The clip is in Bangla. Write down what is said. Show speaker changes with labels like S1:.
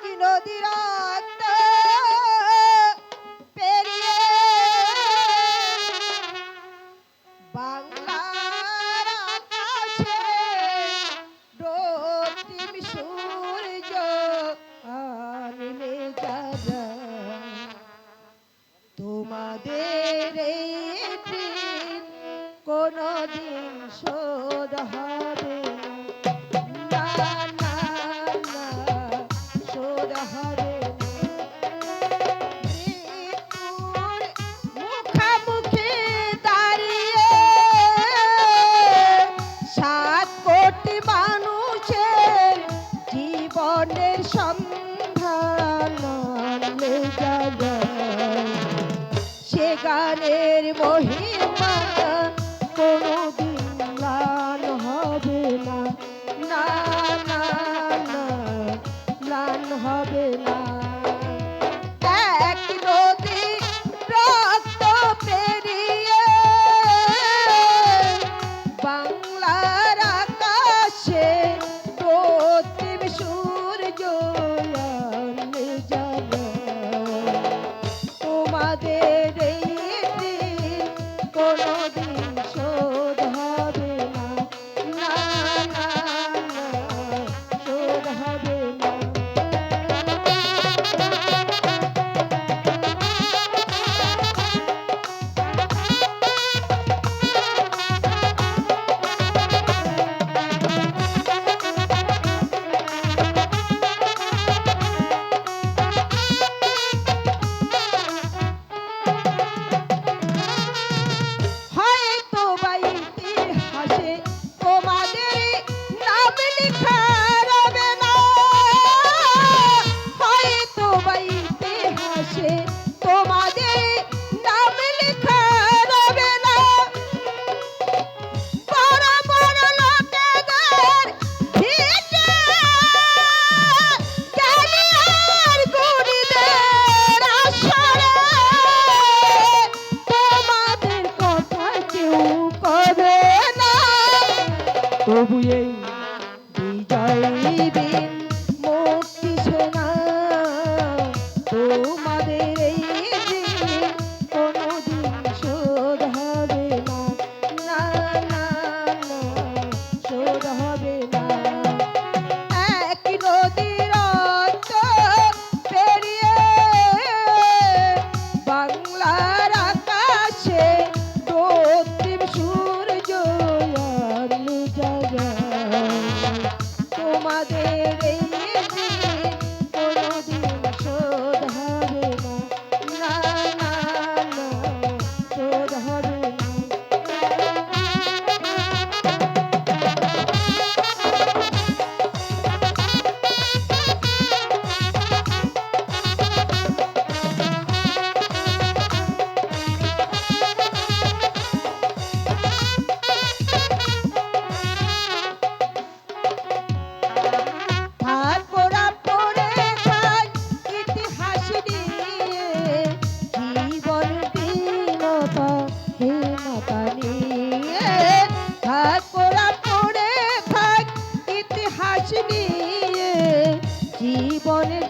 S1: কি নদী রক্ত পেরিয়ে বাংলার আকাশে রক্তিম সূর্য আনিলে যারা তোমাদের এই দিন কোনদিন শোধ হবে না, না, না, শোধ হবে না। মৃত্যুর মুখামুখি দাঁড়িয়ে 7 কোটি মানুষের জীবনের সন্ধান আনলে যারা সে গানের মহিমা কোনদিন ম্লান হবে না, না, না, না, ম্লান হবে না। এক নদী রক্ত পেরিয়ে বাংলার আকাশে রক্তিম সূর্য আনলে যারা তোমাদের এই দিন কোনদিন শোধ হবে না, না, না, না, শোধ হবে না। হয়তো বা ইতিহাসে তোমাদের নাম লেখা রবে না, হয়তো বা ইতিহাসে তোমাদের নাম লেখা রবে না। বড় বড় লোকেদের ভিটে গেলে আর গরিবের আসরে তোমাদের কথা কেউ করে না। তবু এই বিজয়ী দিন মুক্তি সেনা তোমাদের এই দিন কোনদিন শোধ হবে না, না, না, না, শোধ হবে না। এক নদী রক্ত পেরিয়ে বাংলার আকাশে রক্তিম সূর্য আনলে যারা তোমাদের এই দিন কোনদিন শোধ হবে না, না, না, না, শোধ হবে না। ভাত পোড়া পড়ে খাই ইতিহাস নিয়ে জীবন দীনতা হীনতা নিয়ে ভাত পোড়া পড়ে খাই ইতিহাস নিয়ে জীবনের